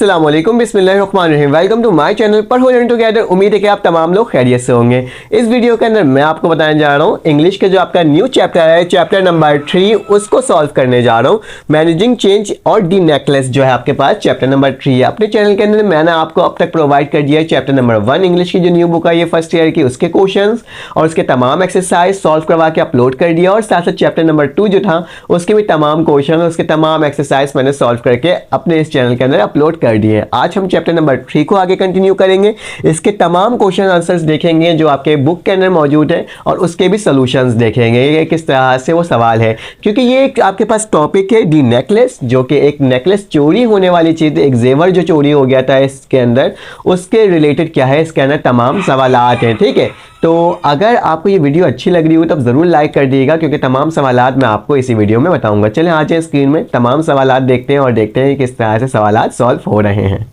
अस्सलाम वालेकुम, बिस्मिल्लाहिर्रहमानिर्रहीम। वेलकम टू माय चैनल पर हो लर्न टुगेदर। उम्मीद है कि आप तमाम लोग खैरियत से होंगे। इस वीडियो के अंदर मैं आपको बताने जा रहा हूँ इंग्लिश के जो आपका न्यू चैप्टर है, चैप्टर नंबर 3, उसको सॉल्व करने जा रहा हूँ। मैनेजिंग चेंज और डी नेकलेस जो है आपके पास चैप्टर नंबर 3 है। अपने चैनल के अंदर मैंने आपको अब तक प्रोवाइड कर दिया है चैप्टर नंबर 1 इंग्लिश की जो न्यू बुक है ये फर्स्ट ईयर की, उसके क्वेश्चन और उसके तमाम एक्सरसाइज सॉल्व करवा के अपलोड कर दिया। और साथ साथ चैप्टर नंबर 2 जो था उसके भी तमाम क्वेश्चन और उसके तमाम एक्सरसाइज मैंने सॉल्व करके अपने इस चैनल के अंदर अपलोड कर दिए। आज हम चैप्टर नंबर 3 को आगे कंटिन्यू करेंगे। इसके तमाम क्वेश्चन आंसर्स देखेंगे जो आपके बुक के अंदर मौजूद है और उसके भी सॉल्यूशंस देखेंगे ये किस तरह से वो सवाल है, क्योंकि ये एक आपके पास टॉपिक है दी नेकलेस, जो कि एक नेकलेस चोरी होने वाली चीज़, एक जेवर जो चोरी हो गया था इसके अंदर, उसके रिलेटेड क्या है इसके अंदर तमाम सवालात हैं। ठीक है, तो अगर आपको ये वीडियो अच्छी लग रही हो तो ज़रूर लाइक कर दिएगा, क्योंकि तमाम सवालात मैं आपको इसी वीडियो में बताऊंगा। चलें आ जाए स्क्रीन में तमाम सवालात देखते हैं और देखते हैं किस तरह से सवालात सॉल्व हो रहे हैं।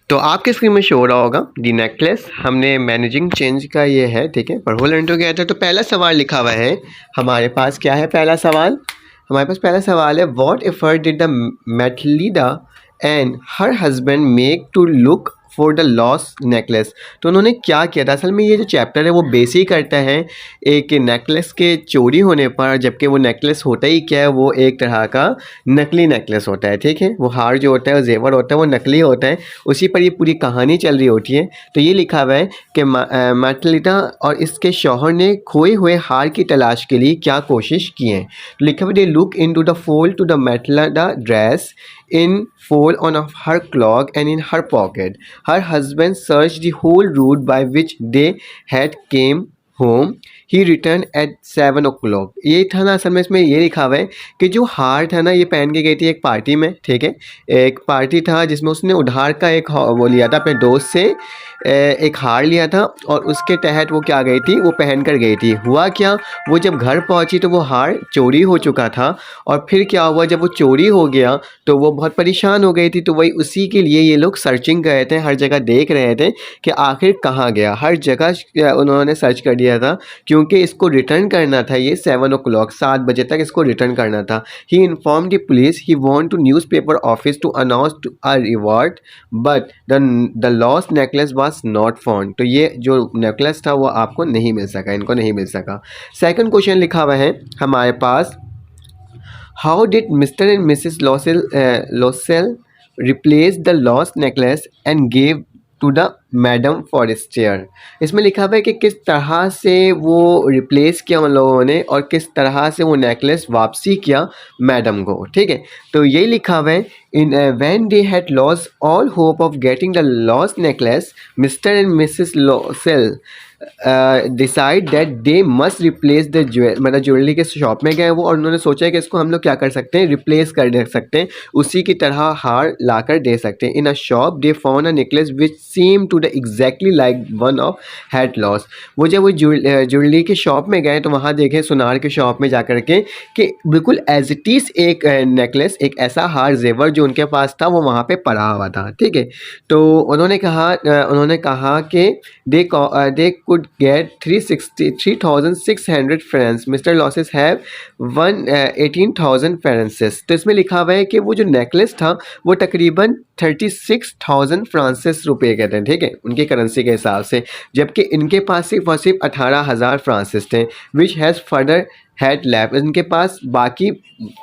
तो आपके स्क्रीन में शो हो रहा होगा दी नेकलेस, हमने मैनेजिंग चेंज का ये है। ठीक है, पर होल एंड गया था। तो पहला सवाल लिखा हुआ है हमारे पास, क्या है पहला सवाल? हमारे पास पहला सवाल है, what effort did the Mathilda and her husband make to look for the lost necklace. तो उन्होंने क्या किया था? असल में ये जो चैप्टर है वो बेस ही करता है एक नेकलेस के चोरी होने पर, जबकि वो नेकलेस होता ही क्या है, वो एक तरह का नकली नेकलेस होता है। ठीक है, वो हार जो होता है, वो जेवर होता है, वो नकली होता है, उसी पर ये पूरी कहानी चल रही होती है। तो ये लिखा हुआ है कि मैथलीदा और इसके शौहर ने खोए हुए हार की तलाश के लिए क्या कोशिश की है। तो लिखा हुआ, they look into the fold to the Mathilda dress in fold on of her cloak and in her pocket. Her husband searched the whole route by which they had came home. He returned at 7 o'clock. ये था ना, असल में इसमें ये लिखा हुआ है कि जो हार था ना, ये पहन के गई थी एक पार्टी में। ठीक है, एक पार्टी था जिसमें उसने उधार का एक वो लिया था अपने दोस्त से, एक हार लिया था और उसके तहत वो क्या गई थी, वो पहन कर गई थी। हुआ क्या, वो जब घर पहुंची तो वो हार चोरी हो चुका था। और फिर क्या हुआ, जब वो चोरी हो गया तो वो बहुत परेशान हो गई थी। तो वही उसी के लिए ये लोग सर्चिंग कर रहे थे, हर जगह देख रहे थे कि आखिर कहाँ गया। हर जगह उन्होंने सर्च कर दिया था, क्योंकि इसको रिटर्न करना था। ये 7 o'clock 7 बजे तक इसको रिटर्न करना था। He inform the police, he want to newspaper office to announce to a reward, but the lost necklace was not found. तो ये जो नेकलेस था वो आपको नहीं मिल सका, इनको नहीं मिल सका। सेकंड क्वेश्चन लिखा हुआ है हमारे पास, how did mister and missus Loisel replace the lost necklace and gave to the madam Forestier. इसमें लिखा हुआ है कि किस तरह से वो रिप्लेस किया उन लोगों ने और किस तरह से वो नेकलेस वापसी किया मैडम को। ठीक है, तो यही लिखा हुआ है, in when they had lost all hope of getting the lost necklace, mister and missus LaSalle decide that they must replace the मतलब ज्वेलरी के शॉप में गए वो, और उन्होंने सोचा है कि इसको हम लोग क्या कर सकते हैं, रिप्लेस कर दे सकते हैं, उसी की तरह हार लाकर दे सकते हैं। In a shop they found a necklace which same to the exactly like one of had lost. वो जब वो ज्वेलरी के शॉप में गए तो वहाँ देखे, सुनार के शॉप में जा कर के, कि बिल्कुल एज इट इज़ एक नेकलेस, एक ऐसा हार जेवर जो उनके पास था वो वहाँ पे पड़ा हुआ था। ठीक है, तो उन्होंने कहा कि दे could get 3,600 francs. Mr. Losses have 18,000 francs. तो इसमें लिखा हुआ है कि वो जो नेकलेस था वो तकरीबन 36,000 फ्रांसिस रुपये के थे। ठीक है, उनकी करेंसी के हिसाब से, जबकि इनके पास सिर्फ और सिर्फ 18,000 फ्रांसिस थे। Which has further had lap, इनके पास बाकी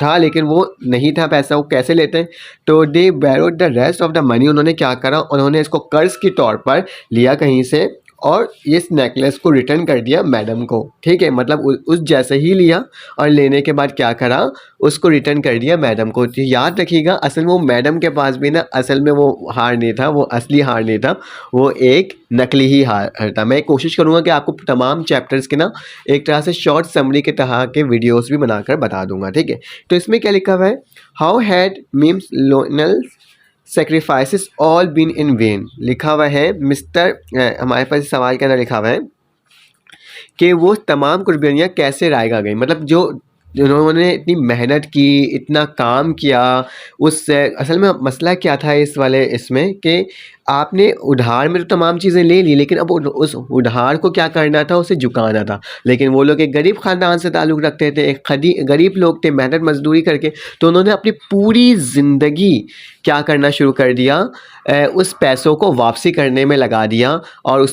था लेकिन वो नहीं था पैसा, वो कैसे लेते हैं? तो they borrowed the rest of the money, उन्होंने क्या करा, उन्होंने इसको कर्ज के तौर पर लिया कहीं से और इस नेकलेस को रिटर्न कर दिया मैडम को। ठीक है, मतलब उस जैसे ही लिया और लेने के बाद क्या करा, उसको रिटर्न कर दिया मैडम को। तो याद रखिएगा, असल में वो मैडम के पास भी ना, असल में वो हार नहीं था, वो असली हार नहीं था, वो एक नकली ही हार था। मैं कोशिश करूँगा कि आपको तमाम चैप्टर्स के ना एक तरह से शॉर्ट समरी के तरह के वीडियोज़ भी बनाकर बता दूँगा। ठीक है, तो इसमें क्या लिखा हुआ है, how had Mims Lonel sacrifices all been in vain. लिखा हुआ है हमारे पास सवाल के अंदर लिखा हुआ है कि वो तमाम कुर्बानियाँ कैसे रायगा गई, मतलब जिन्होंने इतनी मेहनत की, इतना काम किया, उससे असल में मसला क्या था इसमें कि आपने उधार में तो तमाम चीज़ें ले ली, लेकिन अब उस उधार को क्या करना था, उसे चुकाना था। लेकिन वो लोग एक गरीब ख़ानदान से ताल्लुक़ रखते थे, एक गरीब लोग थे, मेहनत मजदूरी करके, तो उन्होंने अपनी पूरी ज़िंदगी क्या करना शुरू कर दिया, उस पैसों को वापसी करने में लगा दिया। और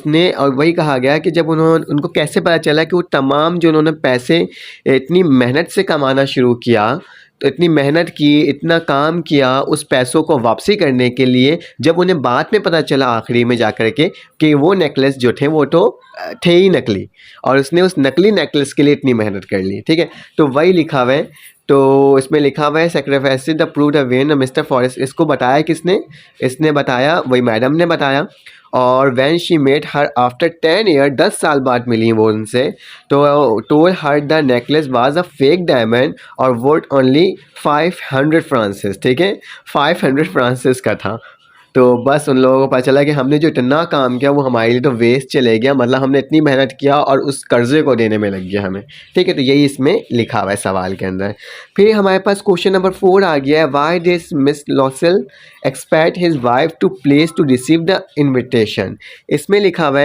वही कहा गया कि जब उनको कैसे पता चला कि वो तमाम जो उन्होंने पैसे इतनी मेहनत से कमाना शुरू किया, तो इतनी मेहनत की, इतना काम किया उस पैसों को वापसी करने के लिए, जब उन्हें बाद में पता चला आखिरी में जाकर के कि वो नेकलेस जो थे वो तो थे ही नकली, और उसने उस नकली नेकलेस के लिए इतनी मेहनत कर ली। ठीक है, तो वही लिखा हुआ है। तो इसमें लिखा हुआ है sacrifice the prove the when mister forest. इसको बताया किसने? इसने बताया, वही मैडम ने बताया। और when she met her after 10 year, 10 साल बाद मिली वो उनसे, तो told her the necklace was a fake diamond और वर्थ ओनली 500 फ्रांसिस। ठीक है, 500 फ्रांसिस का था। तो बस उन लोगों को पता चला कि हमने जो इतना काम किया वो हमारे लिए तो वेस्ट चले गया, मतलब हमने इतनी मेहनत किया और उस कर्जे को देने में लग गया हमें। ठीक है, तो यही इसमें लिखा हुआ है सवाल के अंदर। फिर हमारे पास क्वेश्चन नंबर 4 आ गया है, why did Miss Loisel expect his wife to pleased to receive the invitation. इसमें लिखा हुआ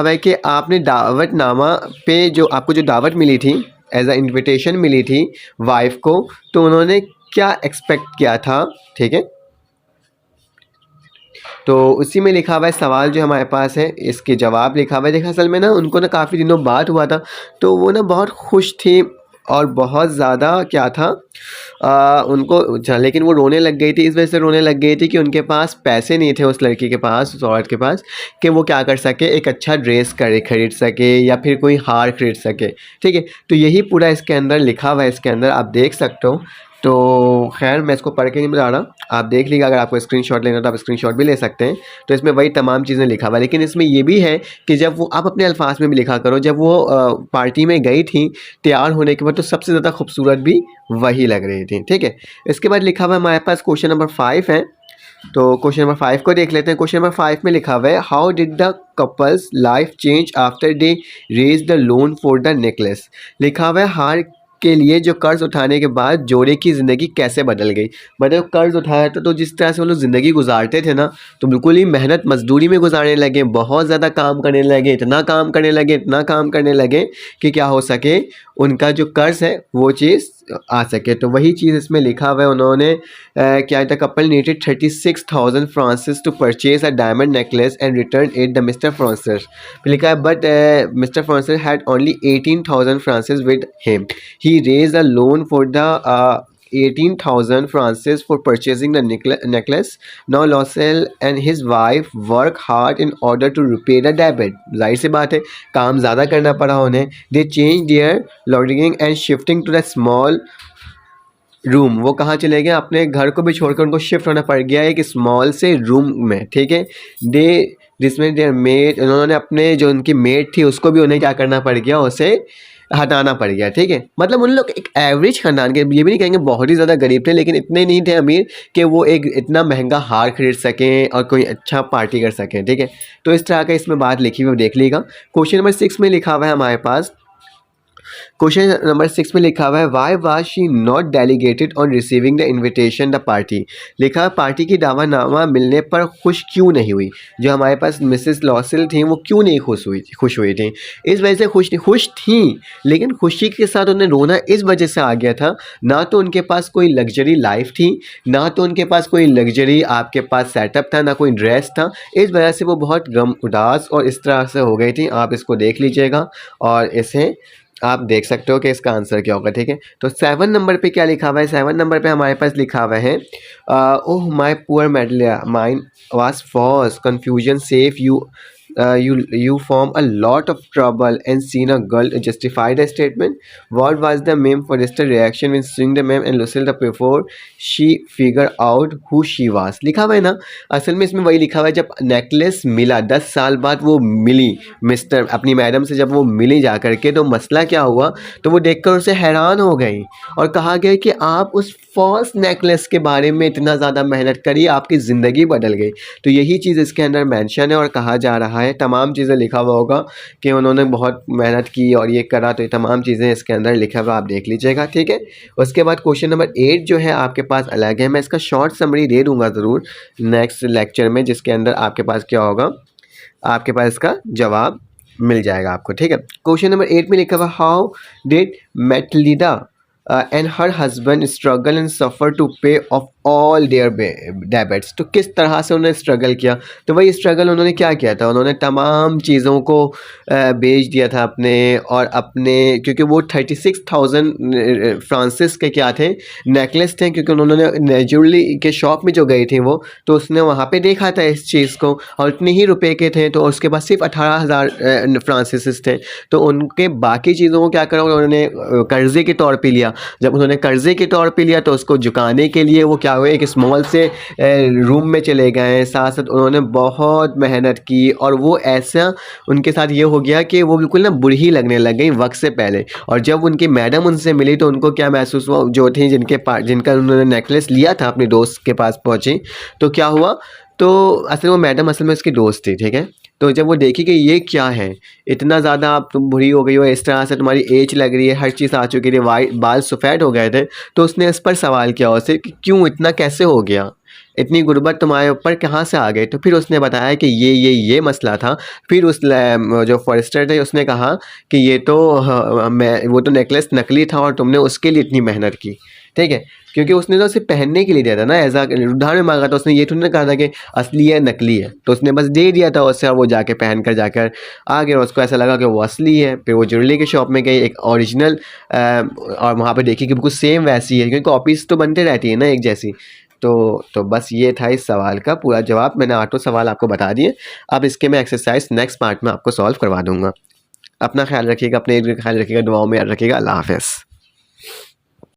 है कि आपने दावतनामा पे जो आपको जो दावत मिली थी, एज अ इन्विटेशन मिली थी वाइफ को, तो उन्होंने क्या एक्सपेक्ट किया था। ठीक है, तो उसी में लिखा हुआ है सवाल जो हमारे पास है, इसके जवाब लिखा हुआ है। देखा, असल में ना उनको ना काफ़ी दिनों बाद हुआ था, तो वो ना बहुत खुश थी और बहुत ज़्यादा क्या था लेकिन वो रोने लग गई थी। इस वजह से रोने लग गई थी कि उनके पास पैसे नहीं थे, उस लड़की के पास, उस औरत के पास, कि वो क्या कर सके, एक अच्छा ड्रेस खरीद सके या फिर कोई हार खरीद सके। ठीक है, तो यही पूरा इसके अंदर लिखा हुआ है, इसके अंदर आप देख सकते हो। तो खैर मैं इसको पढ़ के नहीं बता रहा, आप देख लीजिएगा। अगर आपको स्क्रीनशॉट लेना तो आप स्क्रीनशॉट भी ले सकते हैं। तो इसमें वही तमाम चीज़ें लिखा हुआ है, लेकिन इसमें ये भी है कि जब वो, आप अपने अल्फाज में भी लिखा करो, जब वो पार्टी में गई थी तैयार होने के बाद, तो सबसे ज़्यादा खूबसूरत भी वही लग रही थी। ठीक है, इसके बाद लिखा हुआ है हमारे पास क्वेश्चन नंबर 5 है। तो क्वेश्चन नंबर 5 को देख लेते हैं। क्वेश्चन नंबर 5 में लिखा हुआ है, how did the couple's life change after they raise the loan for the necklace. लिखा हुआ है हार के लिए जो कर्ज उठाने के बाद जोड़े की ज़िंदगी कैसे बदल गई। मतलब कर्ज उठाया था, तो जिस तरह से वो लोग ज़िंदगी गुजारते थे ना, तो बिल्कुल ही मेहनत मजदूरी में गुजारने लगे, बहुत ज़्यादा काम करने लगे, इतना काम करने लगे कि क्या हो सके, उनका जो कर्ज है वो चीज़ आ सके। तो वही चीज़ इसमें लिखा हुआ है। उन्होंने क्या था, couple needed 36,000 francs to purchase a diamond necklace and return it the Mr francs. लिखा है, but Mr francs had only 18,000 francs with him. He raise a loan for the 18,000 francs for purchasing the necklace. Now Lossell and his wife work hard in order to repay the debt. जाहिर सी बात है, काम ज़्यादा करना पड़ा उन्हें। They changed their lodging and shifting to the small room. वो कहाँ चले गए, अपने घर को भी छोड़कर उनको शिफ्ट होना पड़ गया एक स्मॉल से रूम में। ठीक है, जिसमें देयर मेड, उन्होंने अपने जो उनकी मेड थी उसको भी उन्हें क्या करना पड़ गया, उसे हटाना पड़ गया। ठीक है, मतलब उन लोग एक एवरेज खानदान के, ये भी नहीं कहेंगे बहुत ही ज़्यादा गरीब थे, लेकिन इतने नहीं थे अमीर कि वो एक इतना महंगा हार खरीद सकें और कोई अच्छा पार्टी कर सकें। ठीक है, तो इस तरह का इसमें बात लिखी हुई, देख लीजिएगा। क्वेश्चन नंबर 6 में लिखा हुआ है हमारे पास, क्वेश्चन नंबर 6 में लिखा हुआ है, why was she not delegated on receiving the invitation the party. लिखा है, पार्टी की दावतनामा मिलने पर खुश क्यों नहीं हुई। जो हमारे पास मिसेस लॉसेल थी वो क्यों नहीं खुश हुई थी। इस वजह से खुश थी, लेकिन खुशी के साथ उन्हें रोना इस वजह से आ गया था, ना तो उनके पास कोई लग्जरी लाइफ थी, ना तो उनके पास कोई लग्जरी आपके पास सेटअप था, ना कोई ड्रेस था। इस वजह से वो बहुत गम उदास और इस तरह से हो गई थी। आप इसको देख लीजिएगा और इसे आप देख सकते हो कि इसका आंसर क्या होगा। ठीक है, तो 7 नंबर पे क्या लिखा हुआ है, 7 नंबर पे हमारे पास लिखा हुआ है, oh my poor Mathilda mind was false confusion safe you form a lot of trouble and seen a girl to justify the statement. What was the meme Forrester reaction when seeing the meme and Lucille the before she figure out who she was। लिखा हुआ है ना, असल में इसमें वही लिखा हुआ है, जब नेकलेस मिला 10 साल बाद वो मिली मिस्टर अपनी मैडम से, जब वो मिली जा करके, तो मसला क्या हुआ, तो वो देखकर उसे हैरान हो गई और कहा गया कि आप उस फॉल्स नेकलेस के बारे में इतना ज़्यादा मेहनत करी, आपकी ज़िंदगी बदल गई। तो यही चीज़ इसके अंदर मेंशन है और कहा जा रहा है है, तमाम चीज़ें लिखा हुआ होगा कि उन्होंने बहुत मेहनत की और ये करा, तो ये तमाम चीज़ें इसके अंदर लिखा हुआ आप देख लीजिएगा, ठीक है। उसके बाद क्वेश्चन नंबर 8 जो है आपके पास अलग है, मैं इसका शॉर्ट समरी दे दूंगा ज़रूर नेक्स्ट लेक्चर में, जिसके अंदर आपके पास क्या होगा, आपके पास इसका जवाब मिल जाएगा आपको, ठीक है। क्वेश्चन नंबर 8 में लिखा हुआ, how did Mathilda and her husband struggle and suffer to pay off all their debits. तो किस तरह से उन्होंने स्ट्रगल किया, तो वही स्ट्रगल उन्होंने क्या किया था, उन्होंने तमाम चीज़ों को बेच दिया था अपने, और अपने क्योंकि वो 36,000 फ्रांसिस के क्या थे, नेकलेस थे, क्योंकि उन्होंने ज्वेलरी के शॉप में जो गई थी वो, तो उसने वहाँ पे देखा था इस चीज़ को, और इतने ही रुपए के थे, तो उसके पास सिर्फ 18,000 फ्रांसिस थे। तो उनके बाकी चीज़ों को क्या करा, उन्होंने कर्ज़े के तौर पे लिया। जब उन्होंने कर्ज़े के तौर पे लिया तो उसको चुकाने के लिए वो क्या हुए, एक स्मॉल से रूम में चले गए, साथ साथ उन्होंने बहुत मेहनत की, और वो ऐसा उनके साथ ये हो गया कि वो बिल्कुल ना बुरी ही लगने लग गई वक्त से पहले। और जब उनकी मैडम उनसे मिली तो उनको क्या महसूस हुआ, जो थी जिनका उन्होंने नेकलेस लिया था अपने दोस्त के पास पहुँची, तो क्या हुआ, तो असल वो मैडम असल में उसकी दोस्त थी, ठीक है। तो जब वो देखी कि ये क्या है, इतना ज़्यादा आप तुम बुरी हो गई हो, इस तरह से तुम्हारी एज लग रही है, हर चीज़ आ चुकी थी, वाइट बाल सफ़ेद हो गए थे, तो उसने इस पर सवाल किया उससे कि क्यों, इतना कैसे हो गया, इतनी गुर्बत तुम्हारे ऊपर कहाँ से आ गई। तो फिर उसने बताया कि ये मसला था। फिर उस जो फॉरेस्टर थे उसने कहा कि ये तो वो तो नेकलेस नकली था और तुमने उसके लिए इतनी मेहनत की, ठीक है, क्योंकि उसने तो उसे पहनने के लिए दिया था ना, ऐसा उधार में मांगा था, उसने ये थोड़ी ना कहा था कि असली है नकली है, तो उसने बस दे दिया था उससे, और वो जाके पहन कर जाकर आ गया, और उसको ऐसा लगा कि वो असली है। फिर वो ज्वेलरी के शॉप में गई, एक ओरिजिनल, और वहाँ पे देखी कि बिल्कुल सेम वैसी है, क्योंकि कॉपीज़ तो बनते रहती है ना एक जैसी। तो बस ये था इस सवाल का पूरा जवाब, मैंने 8 सवाल आपको बता दिए। अब इसके मैं एक्सरसाइज नेक्स्ट पार्ट में आपको सॉल्व करवा दूँगा। अपना ख्याल रखिएगा, अपने ख्याल रखिएगा, दुआओं में याद रखिएगा। अल्लाह हाफ़िज़।